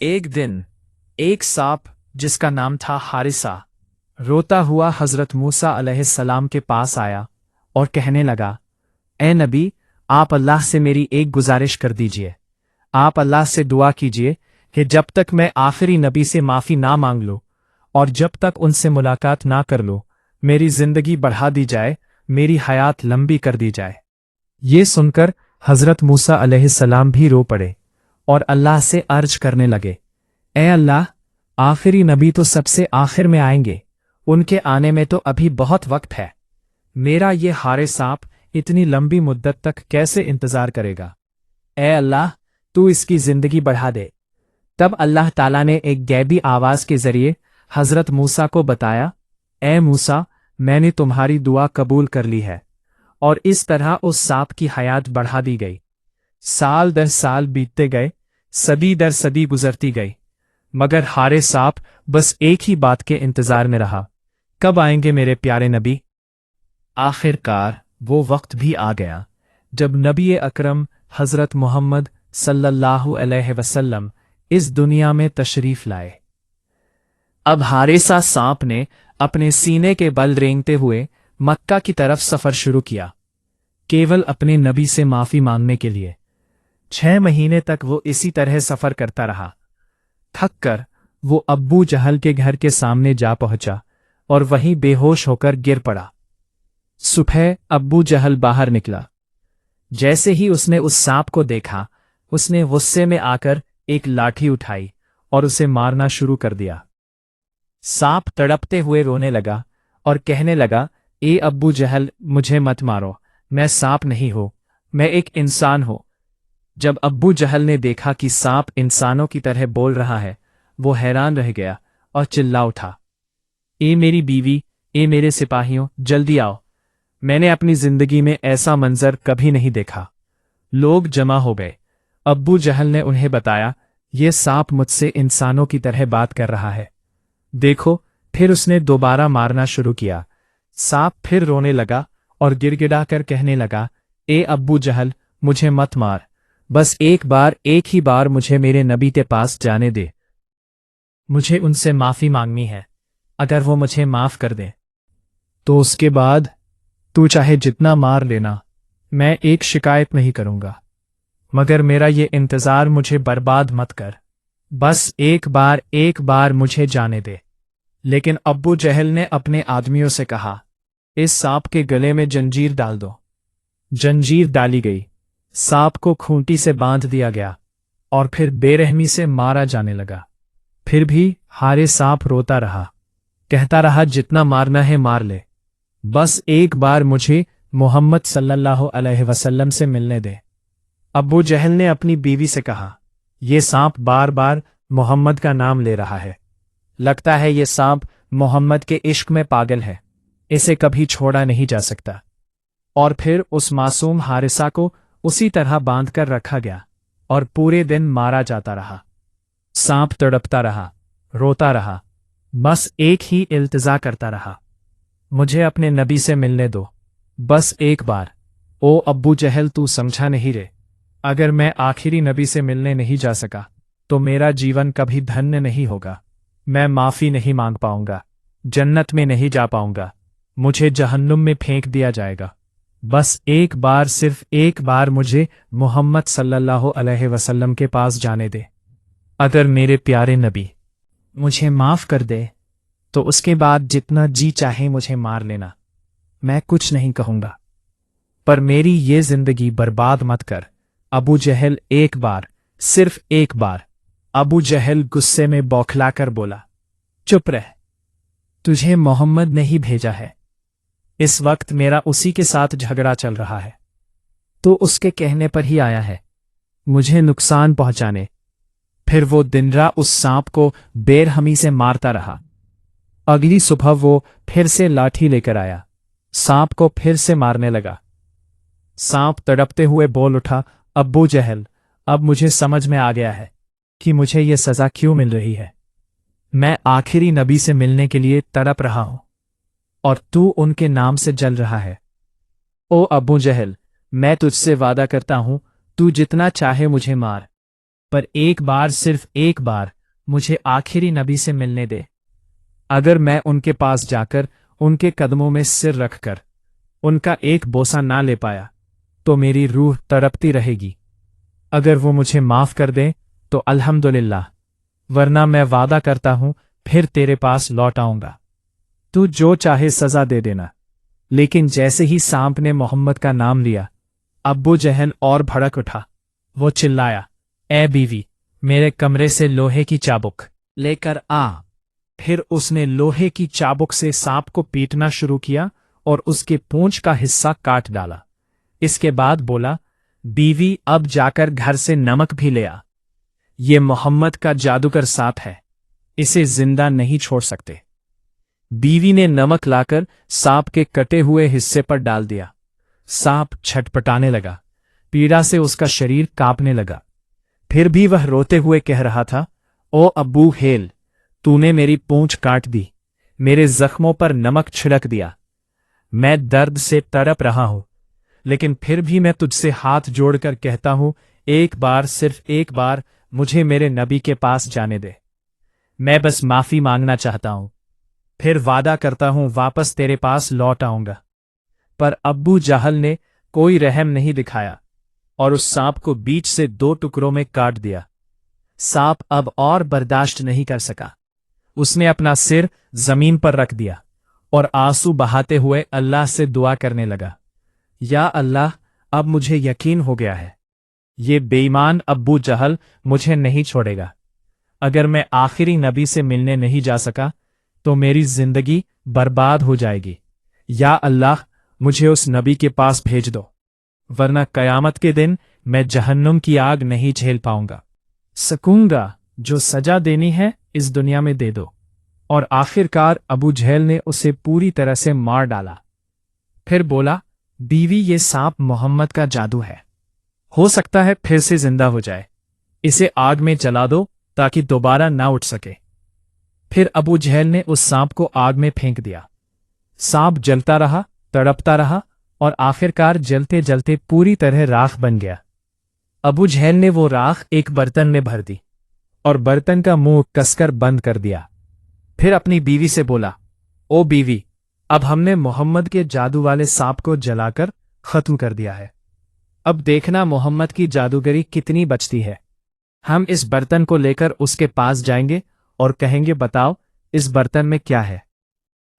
एक दिन एक सांप जिसका नाम था हारिसा रोता हुआ हजरत मूसा अलैहिस्सलाम के पास आया और कहने लगा, ए नबी, आप अल्लाह से मेरी एक गुजारिश कर दीजिए। आप अल्लाह से दुआ कीजिए कि जब तक मैं आखिरी नबी से माफ़ी ना मांग लूँ और जब तक उनसे मुलाकात ना कर लूँ, मेरी जिंदगी बढ़ा दी जाए, मेरी हयात लंबी कर दी जाए। ये सुनकर हजरत मूसा अलैहिस्सलाम भी रो पड़े और अल्लाह से अर्ज करने लगे, ए अल्लाह, आखिरी नबी तो सबसे आखिर में आएंगे, उनके आने में तो अभी बहुत वक्त है। मेरा ये हारे सांप इतनी लंबी मुद्दत तक कैसे इंतजार करेगा? ए अल्लाह, तू इसकी जिंदगी बढ़ा दे। तब अल्लाह ताला ने एक गैबी आवाज के जरिए हजरत मूसा को बताया, ए मूसा, मैंने तुम्हारी दुआ कबूल कर ली है। और इस तरह उस सांप की हयात बढ़ा दी गई। साल दर साल बीतते गए, सदी दर सदी गुजरती गई, मगर हारे सांप बस एक ही बात के इंतजार में रहा, कब आएंगे मेरे प्यारे नबी? आखिरकार वो वक्त भी आ गया जब नबी अकरम हजरत मोहम्मद सल्लल्लाहु अलैहि वसल्लम इस दुनिया में तशरीफ लाए। अब हारिसा सांप ने अपने सीने के बल रेंगते हुए मक्का की तरफ सफर शुरू किया, केवल अपने नबी से माफी मांगने के लिए। 6 महीने तक वो इसी तरह सफर करता रहा। थक कर वो अब्बू जहल के घर के सामने जा पहुंचा और वहीं बेहोश होकर गिर पड़ा। सुबह अब्बू जहल बाहर निकला। जैसे ही उसने उस सांप को देखा, उसने गुस्से में आकर एक लाठी उठाई और उसे मारना शुरू कर दिया। सांप तड़पते हुए रोने लगा और कहने लगा, ए अब्बू जहल, मुझे मत मारो, मैं सांप नहीं हूं, मैं एक इंसान हूं। जब अब्बू जहल ने देखा कि सांप इंसानों की तरह बोल रहा है, वो हैरान रह गया और चिल्ला उठा, ए मेरी बीवी, ए मेरे सिपाहियों, जल्दी आओ, मैंने अपनी जिंदगी में ऐसा मंजर कभी नहीं देखा। लोग जमा हो गए। अब्बू जहल ने उन्हें बताया, ये सांप मुझसे इंसानों की तरह बात कर रहा है, देखो। फिर उसने दोबारा मारना शुरू किया। सांप फिर रोने लगा और गिड़गिड़ा कर कहने लगा, ए अब्बू जहल, मुझे मत मार, बस एक ही बार मुझे मेरे नबी के पास जाने दे। मुझे उनसे माफी मांगनी है। अगर वो मुझे माफ कर दे तो उसके बाद तू चाहे जितना मार लेना, मैं एक शिकायत नहीं करूंगा, मगर मेरा ये इंतजार मुझे बर्बाद मत कर, बस एक बार मुझे जाने दे। लेकिन अब्बू जहल ने अपने आदमियों से कहा, इस सांप के गले में जंजीर डाल दो। जंजीर डाली गई, सांप को खूंटी से बांध दिया गया और फिर बेरहमी से मारा जाने लगा। फिर भी हारे सांप रोता रहा, कहता रहा, जितना मारना है मार ले, बस एक बार मुझे मोहम्मद सल्लल्लाहु अलैहि वसल्लम से मिलने दे। अब्बू जहल ने अपनी बीवी से कहा, ये सांप बार बार मोहम्मद का नाम ले रहा है, लगता है ये सांप मोहम्मद के इश्क में पागल है, इसे कभी छोड़ा नहीं जा सकता। और फिर उस मासूम हारिसा को उसी तरह बांध कर रखा गया और पूरे दिन मारा जाता रहा। सांप तड़पता रहा, रोता रहा, बस एक ही इल्तिजा करता रहा, मुझे अपने नबी से मिलने दो, बस एक बार। ओ अब्बू जहल, तू समझा नहीं रे, अगर मैं आखिरी नबी से मिलने नहीं जा सका तो मेरा जीवन कभी धन्य नहीं होगा, मैं माफी नहीं मांग पाऊंगा, जन्नत में नहीं जा पाऊंगा, मुझे जहन्नुम में फेंक दिया जाएगा। बस एक बार, सिर्फ एक बार मुझे मोहम्मद सल्लल्लाहु अलैहि वसल्लम के पास जाने दे। अगर मेरे प्यारे नबी मुझे माफ कर दे तो उसके बाद जितना जी चाहे मुझे मार लेना, मैं कुछ नहीं कहूंगा, पर मेरी ये जिंदगी बर्बाद मत कर। अबू जहल एक बार, सिर्फ एक बार। अबू जहल गुस्से में बौखलाकर बोला, चुप रह, तुझे मोहम्मद ने ही भेजा है, इस वक्त मेरा उसी के साथ झगड़ा चल रहा है, तो उसके कहने पर ही आया है मुझे नुकसान पहुंचाने। फिर वो दिन रात उस सांप को बेरहमी से मारता रहा। अगली सुबह वो फिर से लाठी लेकर आया, सांप को फिर से मारने लगा। सांप तड़पते हुए बोल उठा, अब्बू जहल, अब मुझे समझ में आ गया है कि मुझे ये सजा क्यों मिल रही है। मैं आखिरी नबी से मिलने के लिए तड़प रहा हूं और तू उनके नाम से जल रहा है। ओ अब्बू जहल, मैं तुझसे वादा करता हूं, तू जितना चाहे मुझे मार, पर एक बार, सिर्फ एक बार मुझे आखिरी नबी से मिलने दे। अगर मैं उनके पास जाकर उनके कदमों में सिर रखकर उनका एक बोसा ना ले पाया तो मेरी रूह तड़पती रहेगी। अगर वो मुझे माफ कर दें तो अल्हम्दुलिल्लाह, वरना मैं वादा करता हूं फिर तेरे पास लौट आऊंगा। तू जो चाहे सजा दे देना। लेकिन जैसे ही सांप ने मोहम्मद का नाम लिया, अब्बू जहल और भड़क उठा। वो चिल्लाया, ए बीवी, मेरे कमरे से लोहे की चाबुक लेकर आ। फिर उसने लोहे की चाबुक से सांप को पीटना शुरू किया और उसके पूंछ का हिस्सा काट डाला। इसके बाद बोला, बीवी, अब जाकर घर से नमक भी ले आ। ये मोहम्मद का जादूगर सांप है, इसे जिंदा नहीं छोड़ सकते। बीवी ने नमक लाकर सांप के कटे हुए हिस्से पर डाल दिया। सांप छटपटाने लगा, पीड़ा से उसका शरीर कांपने लगा। फिर भी वह रोते हुए कह रहा था, ओ अब्बू हेल, तूने मेरी पूंछ काट दी, मेरे जख्मों पर नमक छिड़क दिया। मैं दर्द से तड़प रहा हूं, लेकिन फिर भी मैं तुझसे हाथ जोड़कर कहता हूं, एक बार, सिर्फ एक बार मुझे मेरे नबी के पास जाने दे। मैं बस माफी मांगना चाहता हूं, फिर वादा करता हूं वापस तेरे पास लौट आऊंगा। पर अब्बू जहल ने कोई रहम नहीं दिखाया और उस सांप को बीच से 2 टुकड़ों में काट दिया। सांप अब और बर्दाश्त नहीं कर सका। उसने अपना सिर जमीन पर रख दिया और आंसू बहाते हुए अल्लाह से दुआ करने लगा, या अल्लाह, अब मुझे यकीन हो गया है, ये बेईमान अब्बू जहल मुझे नहीं छोड़ेगा। अगर मैं आखिरी नबी से मिलने नहीं जा सका तो मेरी जिंदगी बर्बाद हो जाएगी। या अल्लाह, मुझे उस नबी के पास भेज दो, वरना कयामत के दिन मैं जहन्नुम की आग नहीं झेल पाऊंगा। सकूंगा, जो सजा देनी है इस दुनिया में दे दो। और आखिरकार अबू जहल ने उसे पूरी तरह से मार डाला। फिर बोला, बीवी, ये सांप मोहम्मद का जादू है, हो सकता है फिर से जिंदा हो जाए। इसे आग में जला दो ताकि दोबारा ना उठ सके। फिर अबू जहल ने उस सांप को आग में फेंक दिया। सांप जलता रहा, तड़पता रहा और आखिरकार जलते जलते पूरी तरह राख बन गया। अबू जहल ने वो राख एक बर्तन में भर दी और बर्तन का मुंह कसकर बंद कर दिया। फिर अपनी बीवी से बोला, ओ बीवी, अब हमने मोहम्मद के जादू वाले सांप को जलाकर खत्म कर दिया है। अब देखना मोहम्मद की जादूगरी कितनी बचती है। हम इस बर्तन को लेकर उसके पास जाएंगे और कहेंगे, बताओ इस बर्तन में क्या है।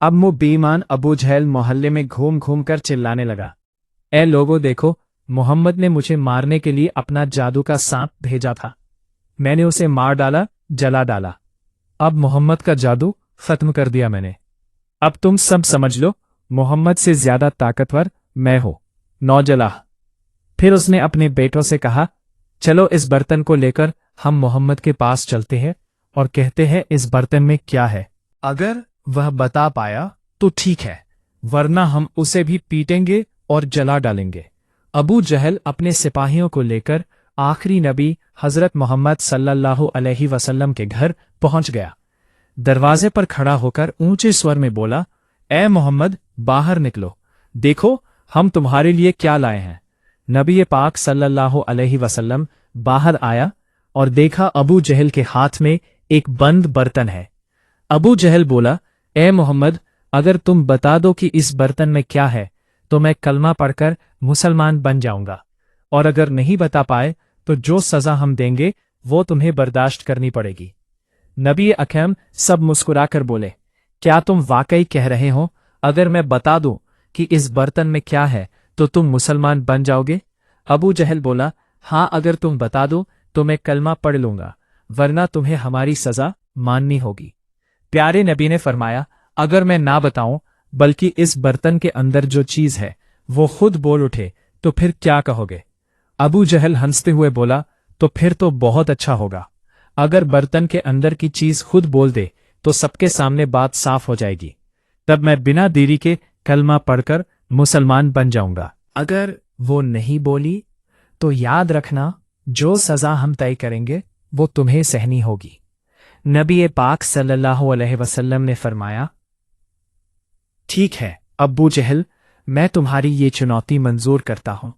अब वो बेईमान अबू जहल मोहल्ले में घूम घूम कर चिल्लाने लगा, ए लोगों, देखो, मोहम्मद ने मुझे मारने के लिए अपना जादू का सांप भेजा था। मैंने उसे मार डाला, जला डाला। अब मोहम्मद का जादू खत्म कर दिया मैंने। अब तुम सब समझ लो, मोहम्मद से ज्यादा ताकतवर मैं हूं, नौजलाह। फिर उसने अपने बेटों से कहा, चलो इस बर्तन को लेकर हम मोहम्मद के पास चलते हैं और कहते हैं इस बर्तन में क्या है। अगर वह बता पाया तो ठीक है, वरना हम उसे भी पीटेंगे और जला डालेंगे। अबू जहल अपने सिपाहियों को लेकर आखिरी नबी हजरत मोहम्मद सल्लल्लाहु अलैहि वसल्लम के घर पहुंच गया। दरवाजे पर खड़ा होकर ऊंचे स्वर में बोला, ए मोहम्मद, बाहर निकलो, देखो हम तुम्हारे लिए क्या लाए हैं। नबी पाक सल्लल्लाहु अलैहि वसल्लम बाहर आया और देखा अबू जहल के हाथ में एक बंद बर्तन है। अबू जहल बोला, ए मोहम्मद, अगर तुम बता दो कि इस बर्तन में क्या है तो मैं कलमा पढ़कर मुसलमान बन जाऊंगा, और अगर नहीं बता पाए तो जो सजा हम देंगे वो तुम्हें बर्दाश्त करनी पड़ेगी। नबी अकरम सब मुस्कुराकर बोले, क्या तुम वाकई कह रहे हो? अगर मैं बता दूं कि इस बर्तन में क्या है तो तुम मुसलमान बन जाओगे? अबू जहल बोला, हाँ, अगर तुम बता दो तो मैं कलमा पढ़ लूंगा, वरना तुम्हें हमारी सजा माननी होगी। प्यारे नबी ने फरमाया, अगर मैं ना बताऊं बल्कि इस बर्तन के अंदर जो चीज है वो खुद बोल उठे तो फिर क्या कहोगे? अबू जहल हंसते हुए बोला, तो फिर तो बहुत अच्छा होगा। अगर बर्तन के अंदर की चीज खुद बोल दे तो सबके सामने बात साफ हो जाएगी, तब मैं बिना देरी के कलमा पढ़कर मुसलमान बन जाऊंगा। अगर वो नहीं बोली तो याद रखना, जो सजा हम तय करेंगे वो तुम्हें सहनी होगी। नबी पाक सल्लल्लाहु अलैहि वसल्लम ने फरमाया, ठीक है अब्बू जहल, मैं तुम्हारी ये चुनौती मंजूर करता हूं।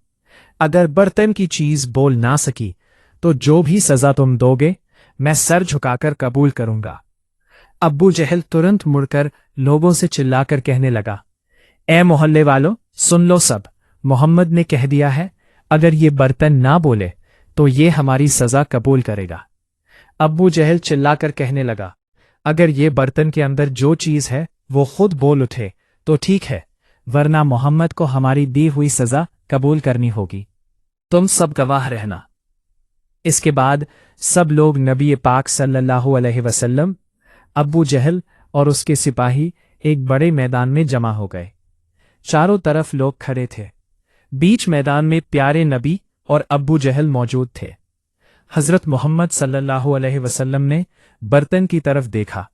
अगर बर्तन की चीज बोल ना सकी तो जो भी सजा तुम दोगे मैं सर झुकाकर कबूल करूंगा। अब्बू जहल तुरंत मुड़कर लोगों से चिल्लाकर कहने लगा, ए मोहल्ले वालों, सुन लो सब, मोहम्मद ने कह दिया है अगर ये बर्तन ना बोले तो ये हमारी सजा कबूल करेगा। अब्बू जहल चिल्लाकर कहने लगा, अगर ये बर्तन के अंदर जो चीज है वो खुद बोल उठे तो ठीक है, वरना मोहम्मद को हमारी दी हुई सजा कबूल करनी होगी। तुम सब गवाह रहना। इसके बाद सब लोग नबी पाक सल्लल्लाहु अलैहि वसल्लम, अब्बू जहल और उसके सिपाही एक बड़े मैदान में जमा हो गए। चारों तरफ लोग खड़े थे। बीच मैदान में प्यारे नबी और अब्बू जहल मौजूद थे। हजरत मोहम्मद सल्लल्लाहु अलैहि वसल्लम ने बर्तन की तरफ देखा,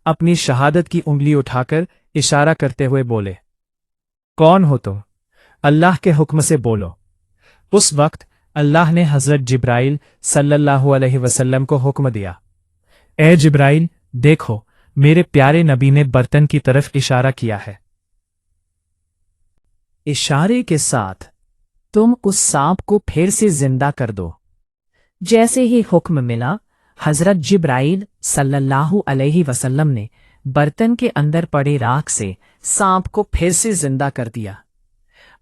अपनी शहादत की उंगली उठाकर इशारा करते हुए बोले, कौन हो तुम? अल्लाह के हुक्म से बोलो। उस वक्त अल्लाह ने हजरत जिब्राइल सल्लल्लाहु अलैहि वसल्लम को हुक्म दिया, ए जिब्राइल, देखो मेरे प्यारे नबी ने बर्तन की तरफ इशारा किया है। इशारे के साथ तुम उस सांप को फिर से जिंदा कर दो। जैसे ही हुक्म मिला, हजरत जिब्राइल सल्लल्लाहु अलैहि वसल्लम ने बर्तन के अंदर पड़े राख से सांप को फिर से जिंदा कर दिया।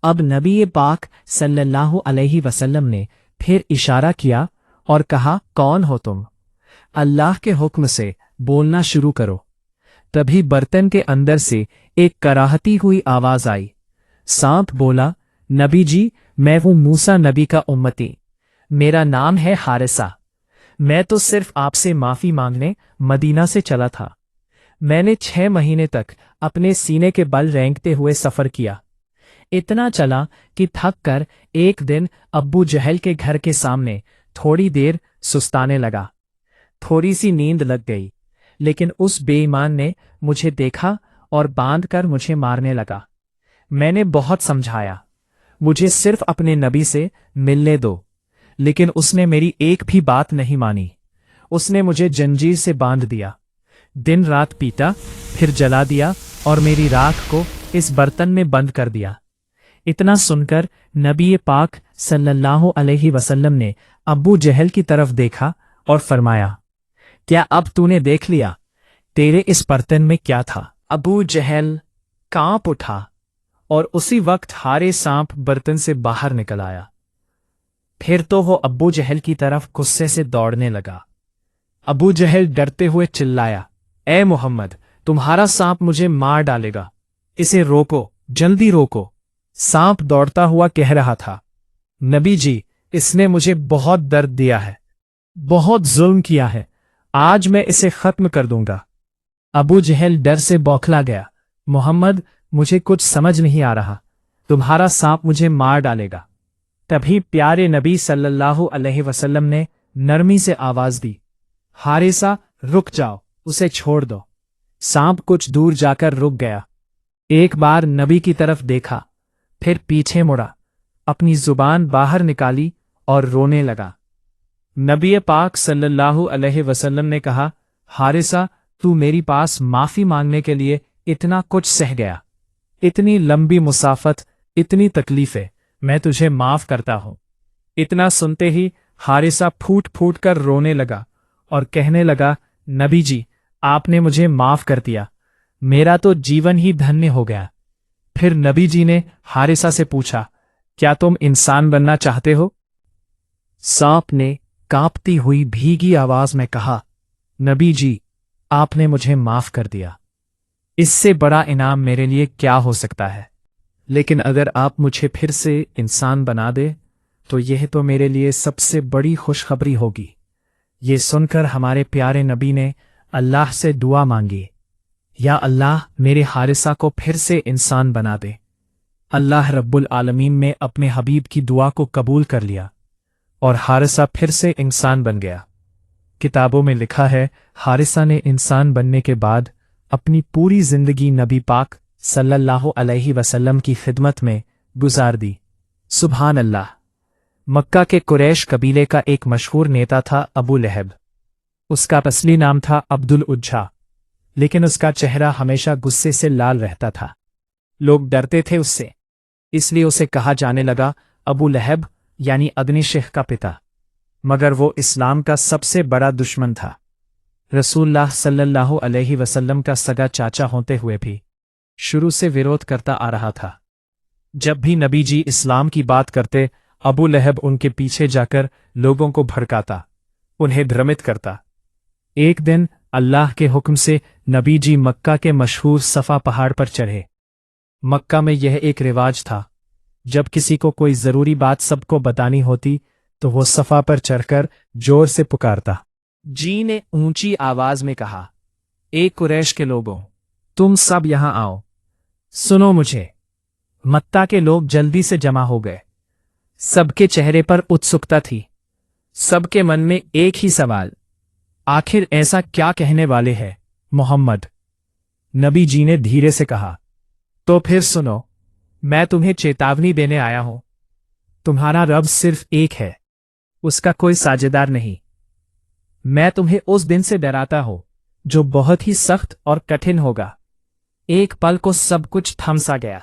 अब नबी पाक सल्लल्लाहु अलैहि वसल्लम ने फिर इशारा किया और कहा, कौन हो तुम? अल्लाह के हुक्म से बोलना शुरू करो। तभी बर्तन के अंदर से एक कराहती हुई आवाज आई। सांप बोला, नबी जी, मैं हूं मूसा नबी का उम्मती, मेरा नाम है हारिसा। मैं तो सिर्फ आपसे माफी मांगने मदीना से चला था। मैंने 6 महीने तक अपने सीने के बल रेंगते हुए सफर किया। इतना चला कि थक कर एक दिन अब्बू जहल के घर के सामने थोड़ी देर सुस्ताने लगा। थोड़ी सी नींद लग गई, लेकिन उस बेईमान ने मुझे देखा और बांध कर मुझे मारने लगा। मैंने बहुत समझाया, मुझे सिर्फ अपने नबी से मिलने दो, लेकिन उसने मेरी एक भी बात नहीं मानी। उसने मुझे जंजीर से बांध दिया, दिन रात पीटा, फिर जला दिया और मेरी राख को इस बर्तन में बंद कर दिया। इतना सुनकर नबी पाक सल्लल्लाहु अलैहि वसल्लम ने अब्बू जहल की तरफ देखा और फरमाया, क्या अब तूने देख लिया तेरे इस बर्तन में क्या था? अब्बू जहल कांप उठा और उसी वक्त हारे सांप बर्तन से बाहर निकल आया। फिर तो वो अब्बू जहल की तरफ गुस्से से दौड़ने लगा। अब्बू जहल डरते हुए चिल्लाया, ए मोहम्मद, तुम्हारा सांप मुझे मार डालेगा, इसे रोको, जल्दी रोको। सांप दौड़ता हुआ कह रहा था, नबी जी, इसने मुझे बहुत दर्द दिया है, बहुत जुल्म किया है, आज मैं इसे खत्म कर दूंगा। अबू जहल डर से बौखला गया, मोहम्मद, मुझे कुछ समझ नहीं आ रहा, तुम्हारा सांप मुझे मार डालेगा। तभी प्यारे नबी सल्लल्लाहु अलैहि वसल्लम ने नरमी से आवाज दी, हारिसा, रुक जाओ, उसे छोड़ दो। सांप कुछ दूर जाकर रुक गया। एक बार नबी की तरफ देखा, फिर पीछे मुड़ा, अपनी जुबान बाहर निकाली और रोने लगा। नबी पाक सल्लल्लाहु अलैहि वसल्लम ने कहा, हारिसा, तू मेरी पास माफी मांगने के लिए इतना कुछ सह गया, इतनी लंबी मुसाफत, इतनी तकलीफें, मैं तुझे माफ करता हूं। इतना सुनते ही हारिसा फूट फूट कर रोने लगा और कहने लगा, नबी जी, आपने मुझे माफ कर दिया, मेरा तो जीवन ही धन्य हो गया। फिर नबी जी ने हारिसा से पूछा, क्या तुम इंसान बनना चाहते हो? सांप ने कांपती हुई भीगी आवाज में कहा, नबी जी, आपने मुझे माफ कर दिया, इससे बड़ा इनाम मेरे लिए क्या हो सकता है? लेकिन अगर आप मुझे फिर से इंसान बना दे तो यह तो मेरे लिए सबसे बड़ी खुशखबरी होगी। ये सुनकर हमारे प्यारे नबी ने अल्लाह से दुआ मांगी, या अल्लाह, मेरे हारिसा को फिर से इंसान बना दे। अल्लाह रब्बुल आलमीन ने अपने हबीब की दुआ को कबूल कर लिया और हारिसा फिर से इंसान बन गया। किताबों में लिखा है, हारिसा ने इंसान बनने के बाद अपनी पूरी जिंदगी नबी पाक सल्लल्लाहु अलैहि वसल्लम की खिदमत में गुजार दी। सुभान अल्लाह। मक्का के कुरैश कबीले का एक मशहूर नेता था अबू लहब। उसका असली नाम था अब्दुल उज्जा, लेकिन उसका चेहरा हमेशा गुस्से से लाल रहता था। लोग डरते थे उससे, इसलिए उसे कहा जाने लगा अबू लहब, यानी अग्निशिख का पिता। मगर वो इस्लाम का सबसे बड़ा दुश्मन था। रसूलुल्लाह सल्लल्लाहु अलैहि वसल्लम का सगा चाचा होते हुए भी शुरू से विरोध करता आ रहा था। जब भी नबी जी इस्लाम की बात करते, अबू लहब उनके पीछे जाकर लोगों को भड़काता, उन्हें भ्रमित करता। एक दिन अल्लाह के हुक्म से नबी जी मक्का के मशहूर सफ़ा पहाड़ पर चढ़े। मक्का में यह एक रिवाज था, जब किसी को कोई ज़रूरी बात सबको बतानी होती तो वो सफ़ा पर चढ़कर जोर से पुकारता। जी ने ऊंची आवाज में कहा, ए कुरैश के लोगों, तुम सब यहां आओ, सुनो मुझे। मक्का के लोग जल्दी से जमा हो गए। सबके चेहरे पर उत्सुकता थी। सबके मन में एक ही सवाल, आखिर ऐसा क्या कहने वाले हैं मोहम्मद। नबी जी ने धीरे से कहा, तो फिर सुनो, मैं तुम्हें चेतावनी देने आया हूं। तुम्हारा रब सिर्फ एक है, उसका कोई साझेदार नहीं। मैं तुम्हें उस दिन से डराता हूं जो बहुत ही सख्त और कठिन होगा। एक पल को सब कुछ थम सा गया,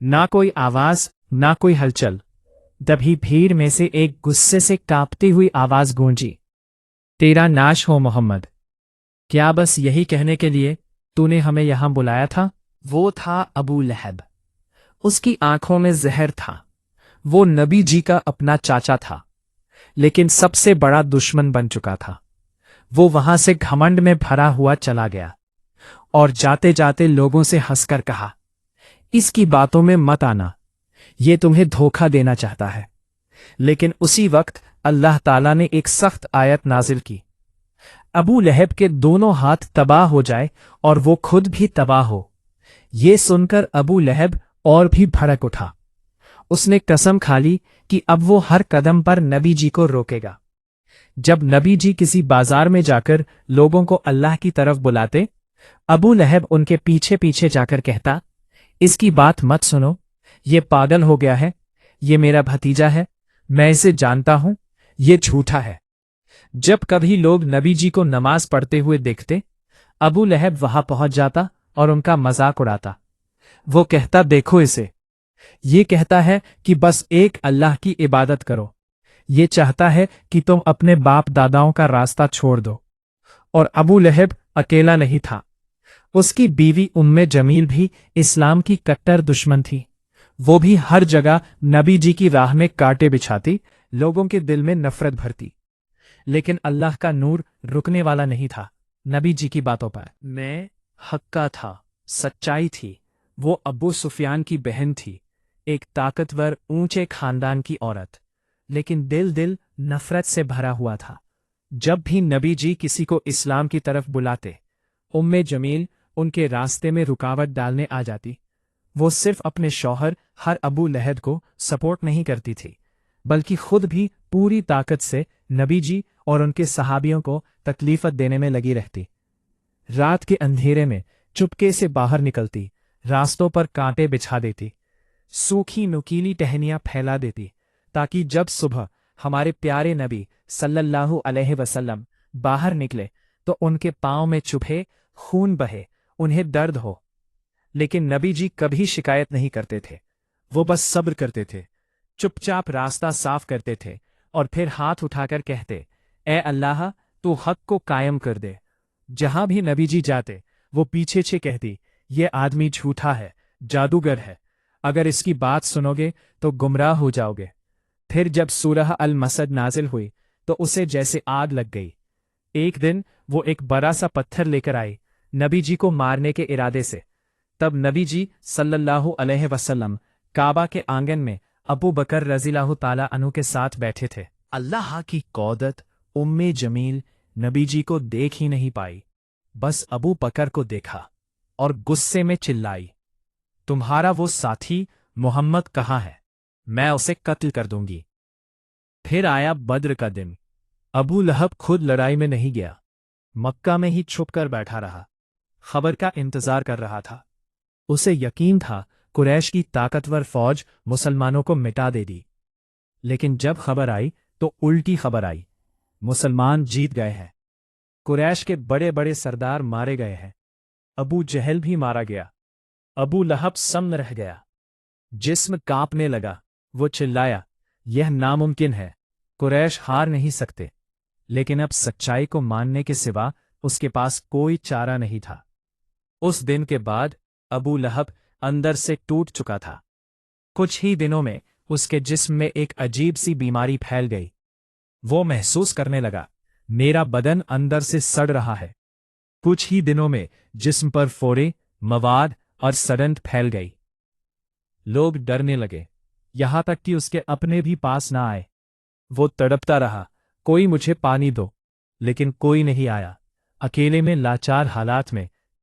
ना कोई आवाज, ना कोई हलचल। तभी भीड़ में से एक गुस्से से कांपती हुई आवाज गूंजी, तेरा नाश हो मोहम्मद। क्या बस यही कहने के लिए तूने हमें यहां बुलाया था? वो था अबू लहब। उसकी आंखों में जहर था। वो नबी जी का अपना चाचा था, लेकिन सबसे बड़ा दुश्मन बन चुका था। वो वहां से घमंड में भरा हुआ चला गया और जाते जाते लोगों से हंसकर कहा, इसकी बातों में मत आना, ये तुम्हें धोखा देना चाहता है। लेकिन उसी वक्त अल्लाह ताला ने एक सख्त आयत नाजिल की, अबू लहब के दोनों हाथ तबाह हो जाए और वो खुद भी तबाह हो। ये सुनकर अबू लहब और भी भड़क उठा। उसने कसम खा ली कि अब वो हर कदम पर नबी जी को रोकेगा। जब नबी जी किसी बाजार में जाकर लोगों को अल्लाह की तरफ बुलाते, अबू लहब उनके पीछे पीछे जाकर कहता, इसकी बात मत सुनो, ये पागल हो गया है, ये मेरा भतीजा है, मैं इसे जानता हूं, ये झूठा है। जब कभी लोग नबी जी को नमाज पढ़ते हुए देखते, अबू लहब वहां पहुंच जाता और उनका मजाक उड़ाता। वो कहता, देखो इसे, ये कहता है कि बस एक अल्लाह की इबादत करो। ये चाहता है कि तुम अपने बाप दादाओं का रास्ता छोड़ दो। और अबू लहब अकेला नहीं था। उसकी बीवी उम्मे जमील भी इस्लाम की कट्टर दुश्मन थी। वो भी हर जगह नबी जी की राह में कांटे बिछाती, लोगों के दिल में नफरत भरती। लेकिन अल्लाह का नूर रुकने वाला नहीं था नबी जी की बातों पर। मैं हक्का था, सच्चाई थी। वो अब्बू सुफियान की बहन थी, एक ताकतवर ऊंचे खानदान की औरत, लेकिन दिल नफरत से भरा हुआ था। जब भी नबी जी किसी को इस्लाम की तरफ बुलाते, उम्मे जमील उनके रास्ते में रुकावट डालने आ जाती। वो सिर्फ अपने शौहर हर अबू लहब को सपोर्ट नहीं करती थी, बल्कि खुद भी पूरी ताकत से नबी जी और उनके सहाबियों को तकलीफत देने में लगी रहती। रात के अंधेरे में चुपके से बाहर निकलती, रास्तों पर कांटे बिछा देती, सूखी नुकीली टहनियां फैला देती, ताकि जब सुबह हमारे प्यारे नबी सल्लल्लाहु अलैहि वसल्लम बाहर निकले तो उनके पांव में चुभे, खून बहे, उन्हें दर्द हो। लेकिन नबी जी कभी शिकायत नहीं करते थे। वो बस सब्र करते थे, चुपचाप रास्ता साफ करते थे और फिर हाथ उठाकर कहते, ए अल्लाह, तू हक को कायम कर दे। जहां भी नबी जी जाते, वो पीछे से कहती, ये आदमी झूठा है, जादूगर है, अगर इसकी बात सुनोगे तो गुमराह हो जाओगे। फिर जब सूरह अल मसद नाजिल हुई तो उसे जैसे आग लग गई। एक दिन वो एक बड़ा सा पत्थर लेकर आई नबी जी को मारने के इरादे से। तब नबी जी सल्लल्लाहु अलैहि वसल्लम काबा के आंगन में अबू बकर रज़ियल्लाहु ताला अन्हु के साथ बैठे थे। अल्लाह की कौदत उम्मे जमील नबी जी को देख ही नहीं पाई, बस अबू बकर को देखा और गुस्से में चिल्लाई, तुम्हारा वो साथी मोहम्मद कहाँ है? मैं उसे कत्ल कर दूंगी। फिर आया बद्र का दिन। अबू लहब खुद लड़ाई में नहीं गया, मक्का में ही छुप कर बैठा रहा, खबर का इंतजार कर रहा था। उसे यकीन था कुरैश की ताकतवर फौज मुसलमानों को मिटा देगी। लेकिन जब खबर आई तो उल्टी खबर आई, मुसलमान जीत गए हैं। कुरैश के बड़े बड़े सरदार मारे गए हैं। अबू जहल भी मारा गया। अबू लहब सन्न रह गया, जिस्म कांपने लगा। वो चिल्लाया, यह नामुमकिन है, कुरैश हार नहीं सकते, लेकिन अब सच्चाई को मानने के सिवा उसके पास कोई चारा नहीं था। उस दिन के बाद अबू लहब अंदर से टूट चुका था। कुछ ही दिनों में उसके जिस्म में एक अजीब सी बीमारी फैल गई। वो महसूस करने लगा, मेरा बदन अंदर से सड़ रहा है। कुछ ही दिनों में जिस्म पर फोड़े, मवाद और सड़न फैल गई। लोग डरने लगे, यहां तक कि उसके अपने भी पास ना आए। वो तड़पता रहा, कोई मुझे पानी दो, लेकिन कोई नहीं आया। अकेले में लाचार हालात में